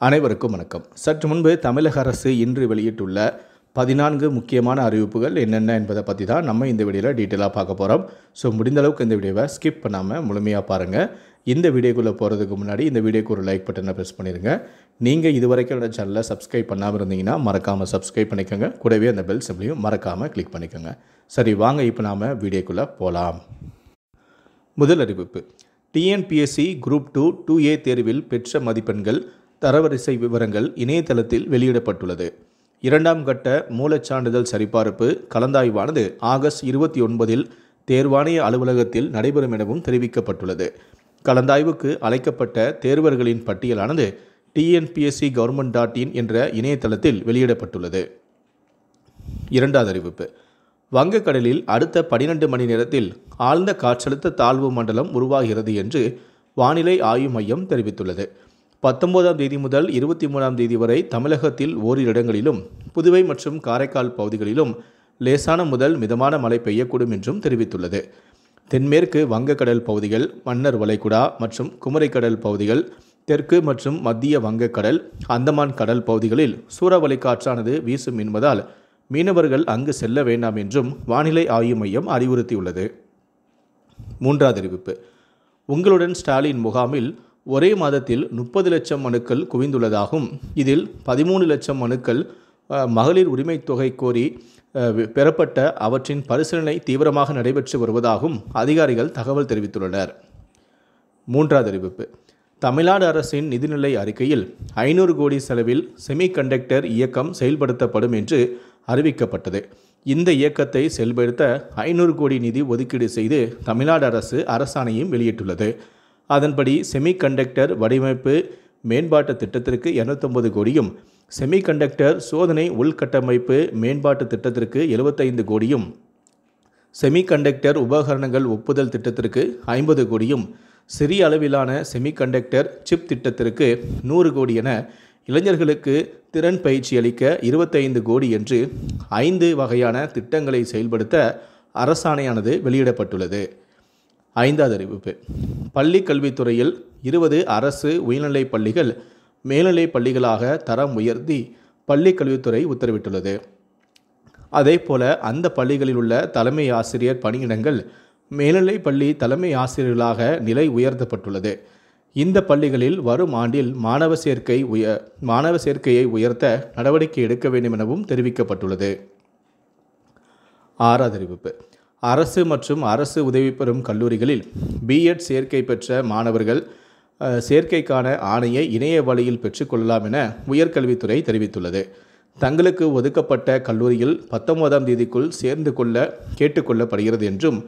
அனைவருக்கும் வணக்கம். சற்று முன்பு தமிழக அரசு இன்று வெளியிட்டுள்ள 14 முக்கியமான அறிவிப்புகள் என்னென்ன என்பதை பற்றி தான் நம்ம இந்த வீடியோவில் டீட்டெயிலாக பார்க்க போகிறோம். ஸோ முடிந்த அளவுக்கு இந்த வீடியோவை ஸ்கிப் பண்ணாமல் முழுமையாக பாருங்கள். இந்த வீடியோக்குள்ளே போகிறதுக்கு முன்னாடி இந்த வீடியோக்கு ஒரு லைக் பட்டனை ப்ரெஸ் பண்ணிடுங்க. நீங்கள் இதுவரைக்கும் என்னோட சேனலை சப்ஸ்கிரைப் பண்ணாமல் இருந்தீங்கன்னா மறக்காமல் சப்ஸ்கிரைப் பண்ணிக்கோங்க. கூடவே அந்த பெல் சிம்பிளையும் மறக்காமல் கிளிக் பண்ணிக்கோங்க. சரி, வாங்க இப்போ நாம் வீடியோக்குள்ளே போகலாம். முதல் அறிவிப்பு: டிஎன்பிஎஸ்சி குரூப் 2 2A தேர்வில் பெற்ற மதிப்பெண்கள் தரவரிசை விவரங்கள் இணையதளத்தில் வெளியிடப்பட்டுள்ளது. இரண்டாம் கட்ட மூலச்சான்றிதழ் சரிபார்ப்பு கலந்தாய்வானது ஆகஸ்ட் 29 தேர்வாணைய அலுவலகத்தில் நடைபெறும் எனவும் தெரிவிக்கப்பட்டுள்ளது. கலந்தாய்வுக்கு அழைக்கப்பட்ட தேர்வர்களின் பட்டியலானது tnpsc.government.in என்ற இணையதளத்தில் வெளியிடப்பட்டுள்ளது. இரண்டாவது அறிவிப்பு: வங்கக்கடலில் அடுத்த 12 மணி நேரத்தில் ஆழ்ந்த காற்றழுத்த தாழ்வு மண்டலம் உருவாகிறது என்று வானிலை ஆய்வு மையம் தெரிவித்துள்ளது. 19ஆம் தேதி முதல் 23ஆம் தேதி வரை தமிழகத்தில் ஓரிரு இடங்களிலும் புதுவை மற்றும் காரைக்கால் பகுதிகளிலும் லேசான முதல் மிதமான மழை பெய்யக்கூடும் என்றும் தெரிவித்துள்ளது. தென்மேற்கு வங்கக்கடல் பகுதிகள், மன்னார் வளைகுடா மற்றும் குமரிக்கடல் பகுதிகள், தெற்கு மற்றும் மத்திய வங்கக்கடல், அந்தமான் கடல் பகுதிகளில் சூறாவளி காற்றானது வீசும் என்பதால் மீனவர்கள் அங்கு செல்ல வேண்டாம் என்றும் வானிலை ஆய்வு மையம் அறிவுறுத்தியுள்ளது. மூன்றாவது அறிவிப்பு: உங்களுடன் ஸ்டாலின் முகாமில் ஒரே மாதத்தில் 30 லட்சம் மனுக்கள் குவிந்துள்ளதாகவும் இதில் 13 லட்சம் மனுக்கள் மகளிர் உரிமை தொகை கோரி பெறப்பட்ட அவற்றின் பரிசீலனை தீவிரமாக நடைபெற்று வருவதாகவும் அதிகாரிகள் தகவல் தெரிவித்துள்ளனர். மூன்றாவது அறிவிப்பு: தமிழ்நாடு அரசின் நிதிநிலை அறிக்கையில் 500 கோடி செலவில் செமிகண்டக்டர் இயக்கம் செயல்படுத்தப்படும் என்று அறிவிக்கப்பட்டது. இந்த இயக்கத்தை செயல்படுத்த 500 கோடி நிதி ஒதுக்கீடு செய்து தமிழ்நாடு அரசு அரசாணையும் வெளியிட்டுள்ளது. அதன்படி செமிகண்டக்டர் வடிவமைப்பு மேம்பாட்டு திட்டத்திற்கு 250 கோடியும், செமிகண்டக்டர் சோதனை உள்கட்டமைப்பு மேம்பாட்டு திட்டத்திற்கு 75 கோடியும், செமிகண்டக்டர் உபகரணங்கள் ஒப்புதல் திட்டத்திற்கு 50 கோடியும், சிறிய அளவிலான செமிகண்டக்டர் சிப் திட்டத்திற்கு 100 கோடி என இளைஞர்களுக்கு திறன் பயிற்சி அளிக்க 25 கோடி என்று 5 வகையான திட்டங்களை செயல்படுத்த அரசாணையானது வெளியிடப்பட்டுள்ளது. ஐந்தாவது அறிவிப்பு: பள்ளி கல்வித்துறையில் 20 அரசு உயர்நிலைப் பள்ளிகள் மேல்நிலைப் பள்ளிகளாக தரம் உயர்த்தி பள்ளி கல்வித்துறை உத்தரவிட்டுள்ளது. அதேபோல அந்த பள்ளிகளில் உள்ள தலைமை ஆசிரியர் பணியிடங்கள் மேல்நிலைப் பள்ளி தலைமை ஆசிரியர்களாக நிலை உயர்த்தப்பட்டுள்ளது. இந்த பள்ளிகளில் வரும் ஆண்டில் மாணவ சேர்க்கையை உயர்த்த நடவடிக்கை எடுக்க வேண்டும் எனவும் தெரிவிக்கப்பட்டுள்ளது. ஆறாவது அறிவிப்பு: அரசு மற்றும் அரசு உதவி பெறும் கல்லூரிகளில் பிஎட் சேர்க்கை பெற்ற மாணவர்கள் சேர்க்கைக்கான ஆணையை இணைய வழியில் பெற்றுக்கொள்ளலாம் என உயர்கல்வித்துறை தெரிவித்துள்ளது. தங்களுக்கு ஒதுக்கப்பட்ட கல்லூரியில் 19ஆம் தேதிக்குள் சேர்ந்து கொள்ள கேட்டுக்கொள்ளப்படுகிறது என்றும்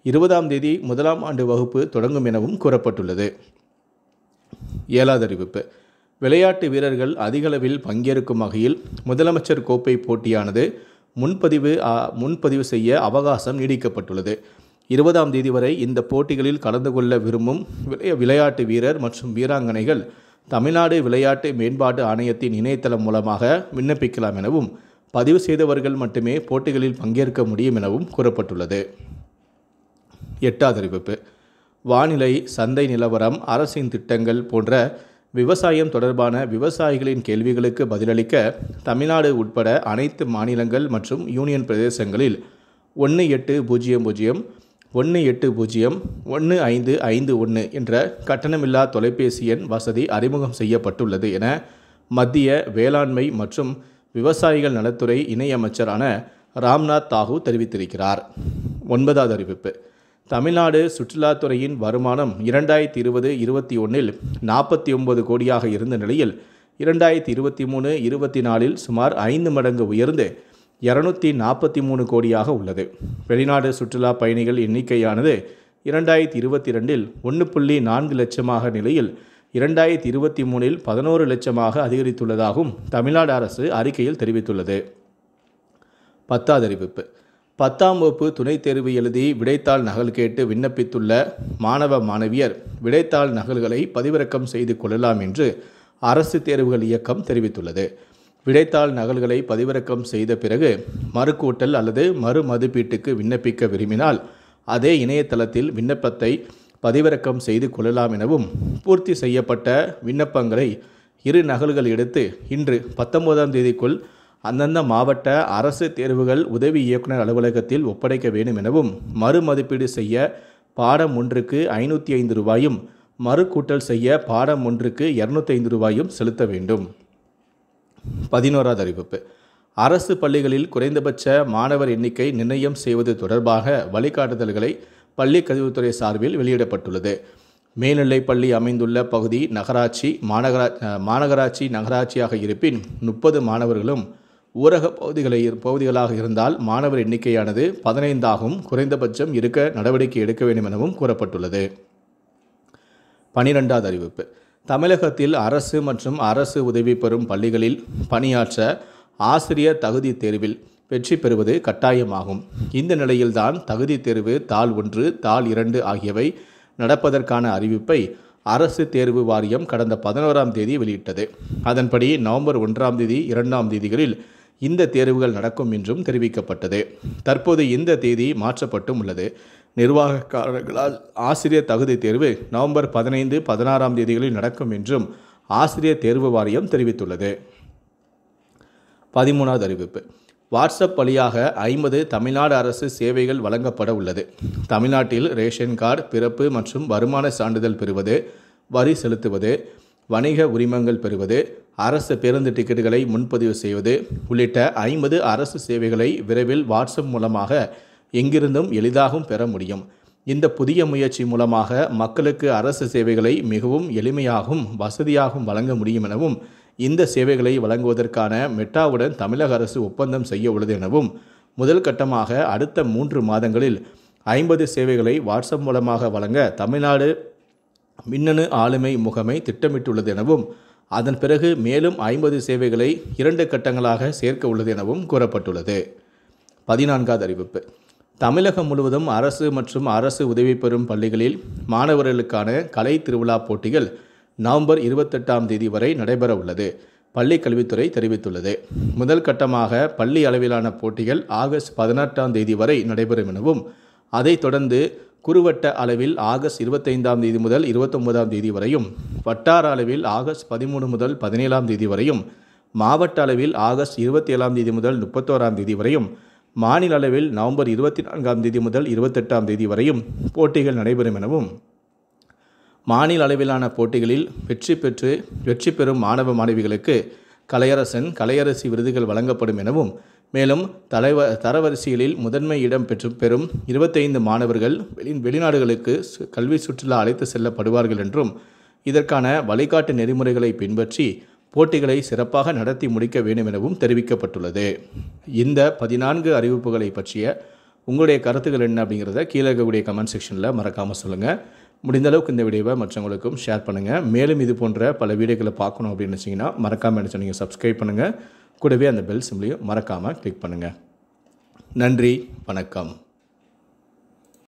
20ஆம் தேதி 1ஆம் ஆண்டு வகுப்பு தொடங்கும் எனவும் கூறப்பட்டுள்ளது. ஏழாவது அறிவிப்பு: விளையாட்டு வீரர்கள் அதிகளவில் பங்கேற்கும் வகையில் முதலமைச்சர் கோப்பை போட்டியானது முன்பதிவு செய்ய அவகாசம் நீடிக்கப்பட்டுள்ளது. 20ஆம் தேதி வரை இந்த போட்டிகளில் கலந்து கொள்ள விரும்பும் விளையாட்டு வீரர் மற்றும் வீராங்கனைகள் தமிழ்நாடு விளையாட்டு மேம்பாட்டு ஆணையத்தின் இணையதளம் மூலமாக விண்ணப்பிக்கலாம் எனவும் பதிவு செய்தவர்கள் மட்டுமே போட்டிகளில் பங்கேற்க முடியும் எனவும் கூறப்பட்டுள்ளது. எட்டாவது அறிவிப்பு: வானிலை, சந்தை நிலவரம், அரசின் திட்டங்கள் போன்ற விவசாயம் தொடர்பான விவசாயிகளின் கேள்விகளுக்கு பதிலளிக்க தமிழ்நாடு உட்பட அனைத்து மாநிலங்கள் மற்றும் யூனியன் பிரதேசங்களில் 1800 180 1551 என்ற கட்டணமில்லா தொலைபேசி எண் வசதி அறிமுகம் செய்யப்பட்டுள்ளது என மத்திய வேளாண்மை மற்றும் விவசாயிகள் நலத்துறை இணையமைச்சரான ராம்நாத் தாகூ தெரிவித்திருக்கிறார். ஒன்பதாவது அறிவிப்பு: தமிழ்நாடு சுற்றுலாத்துறையின் வருமானம் 2020-21 49 கோடியாக இருந்த நிலையில் 2023-24 சுமார் 5 மடங்கு உயர்ந்து 243 கோடியாக உள்ளது. வெளிநாடு சுற்றுலா பயணிகள் எண்ணிக்கையானது 2022 1.4 லட்சமாக நிலையில் 2023 11 லட்சமாக அதிகரித்துள்ளதாகவும் தமிழ்நாடு அரசு அறிக்கையில் தெரிவித்துள்ளது. 10வது அறிவிப்பு: 10ஆம் வகுப்பு துணைத் தேர்வு எழுதி விடைத்தாள் நகல் கேட்டு விண்ணப்பித்துள்ள மாணவ மாணவியர் விடைத்தாள் நகல்களை பதிவிறக்கம் செய்து கொள்ளலாம் என்று அரசு தேர்வுகள் இயக்கம் தெரிவித்துள்ளது. விடைத்தாள் நகல்களை பதிவிறக்கம் செய்த பிறகு மறுகூட்டல் அல்லது மறு மதிப்பீட்டுக்கு விண்ணப்பிக்க விரும்பினால் அதே இணையதளத்தில் விண்ணப்பத்தை பதிவிறக்கம் செய்து கொள்ளலாம் எனவும் பூர்த்தி செய்யப்பட்ட விண்ணப்பங்களை 2 நகல்கள் எடுத்து இன்று 19ஆம் தேதிக்குள் அந்தந்த மாவட்ட அரசு தேர்வுகள் உதவி இயக்குனர் அலுவலகத்தில் ஒப்படைக்க வேண்டும் எனவும், மறுமதிப்பீடு செய்ய பாடம் ஒன்றுக்கு 505 ரூபாயும், மறுகூட்டல் செய்ய பாடம் ஒன்றுக்கு 205 ரூபாயும் செலுத்த வேண்டும். 11வது அறிவிப்பு. அரசு பள்ளிகளில் குறைந்தபட்ச மாணவர் எண்ணிக்கை நிர்ணயம் செய்வது தொடர்பாக வழிகாட்டுதல்களை பள்ளிக் கல்வித்துறை சார்பில் வெளியிடப்பட்டுள்ளது. மேல்நிலைப் பள்ளி அமைந்துள்ள பகுதி நகராட்சி, மாநகராட்சி, நகராட்சியாக இருப்பின் 30 மாணவர்களும், ஊரக பகுதிகளாக இருந்தால் மாணவர் எண்ணிக்கையானது 15ஆகவும் குறைந்தபட்சம் இருக்க நடவடிக்கை எடுக்க வேண்டும் எனவும் கூறப்பட்டுள்ளது. 12வது அறிவிப்பு. தமிழகத்தில் அரசு மற்றும் அரசு உதவி பெறும் பள்ளிகளில் பணியாற்ற ஆசிரியர் தகுதி தேர்வில் வெற்றி பெறுவது கட்டாயமாகும். இந்த நிலையில்தான் தகுதி தேர்வு தாள் 1, தாள் 2 ஆகியவை நடப்பதற்கான அறிவிப்பை அரசு தேர்வு வாரியம் கடந்த 11ஆம் தேதி வெளியிட்டது. அதன்படி நவம்பர் 1ஆம் தேதி, 2ஆம் தேதிகளில் இந்த தேர்வுகள் நடக்கும் என்றும் தெரிவிக்கப்பட்டது. தற்போது இந்த தேதி மாற்றப்பட்டும் உள்ளது. நிர்வாக காரணங்களால் ஆசிரியர் தகுதி தேர்வு நவம்பர் 15, 16ஆம் தேதிகளில் நடக்கும் என்றும் ஆசிரியர் தேர்வு வாரியம் தெரிவித்துள்ளது. 13வது அறிவிப்பு. வாட்ஸ்அப் வழியாக 50 தமிழ்நாடு அரசு சேவைகள் வழங்கப்பட உள்ளது. தமிழ்நாட்டில் ரேஷன் கார்டு, பிறப்பு மற்றும் வருமான சான்றிதழ் பெறுவது, வரி செலுத்துவது, வணிக உரிமங்கள் பெறுவது, அரசு பேருந்து டிக்கெட்டுகளை முன்பதிவு செய்வது உள்ளிட்ட 50 அரசு சேவைகளை விரைவில் வாட்ஸ்அப் மூலமாக எங்கிருந்தும் எளிதாகவும் பெற முடியும். இந்த புதிய முயற்சி மூலமாக மக்களுக்கு அரசு சேவைகளை மிகவும் எளிமையாகவும் வசதியாகவும் வழங்க முடியும் எனவும், இந்த சேவைகளை வழங்குவதற்கான மெட்டாவுடன் தமிழக அரசு ஒப்பந்தம் செய்ய உள்ளது எனவும், முதல் கட்டமாக அடுத்த 3 மாதங்களில் 50 சேவைகளை வாட்ஸ்அப் மூலமாக வழங்க தமிழ்நாடு மின்னணு ஆளுமை முகமை திட்டமிட்டுள்ளது எனவும், அதன் பிறகு மேலும் 50 சேவைகளை 2 கட்டங்களாக சேர்க்க உள்ளது எனவும் கூறப்பட்டுள்ளது. 14வது அறிவிப்பு. தமிழகம் முழுவதும் அரசு மற்றும் அரசு உதவி பெறும் பள்ளிகளில் மாணவர்களுக்கான கலை திருவிழா போட்டிகள் நவம்பர் 28ஆம் தேதி வரை நடைபெற உள்ளது. பள்ளி கல்வித்துறை தெரிவித்துள்ளது. முதல் கட்டமாக பள்ளி அளவிலான போட்டிகள் ஆகஸ்ட் 18ஆம் தேதி வரை நடைபெறும் எனவும், அதைத் தொடர்ந்து குறுவட்ட அளவில் ஆகஸ்ட் 25ஆம் தேதி முதல் 29ஆம் தேதி வரையும், வட்டார அளவில் ஆகஸ்ட் 13 முதல் 17ஆம் தேதி வரையும், மாவட்ட அளவில் ஆகஸ்ட் 27ஆம் தேதி முதல் 31ஆம் தேதி வரையும், மாநில அளவில் நவம்பர் 24ஆம் தேதி முதல் 28ஆம் தேதி வரையும் போட்டிகள் நடைபெறும் எனவும், மாநில அளவிலான போட்டிகளில் வெற்றி பெறும் மாணவ மாணவிகளுக்கு கலையரசன், கலையரசி விருதுகள் வழங்கப்படும் எனவும், மேலும் தரவரிசைகளில் முதன்மை இடம் பெறும் 25 மாணவர்கள் வெளிநாடுகளுக்கு கல்வி சுற்றுலா அழைத்து செல்லப்படுவார்கள் என்றும், இதற்கான வழிகாட்டு நெறிமுறைகளை பின்பற்றி போட்டிகளை சிறப்பாக நடத்தி முடிக்க வேண்டும் எனவும் தெரிவிக்கப்பட்டுள்ளது. இந்த 14 அறிவிப்புகளை பற்றிய உங்களுடைய கருத்துக்கள் என்ன அப்படிங்கிறத கீழே இருக்கக்கூடிய கமெண்ட் செக்ஷனில் மறக்காமல் சொல்லுங்கள். முடிந்த அளவுக்கு இந்த வீடியோவை மற்றவங்களுக்கும் ஷேர் பண்ணுங்கள். மேலும் இது போன்ற பல வீடியோக்களை பார்க்கணும் அப்படின்னு நினச்சிங்கன்னா மறக்காமல் நீங்கள் சப்ஸ்கிரைப் பண்ணுங்கள். கூடவே அந்த பெல் சிம்லையும் மறக்காமல் கிளிக் பண்ணுங்கள். நன்றி, வணக்கம்.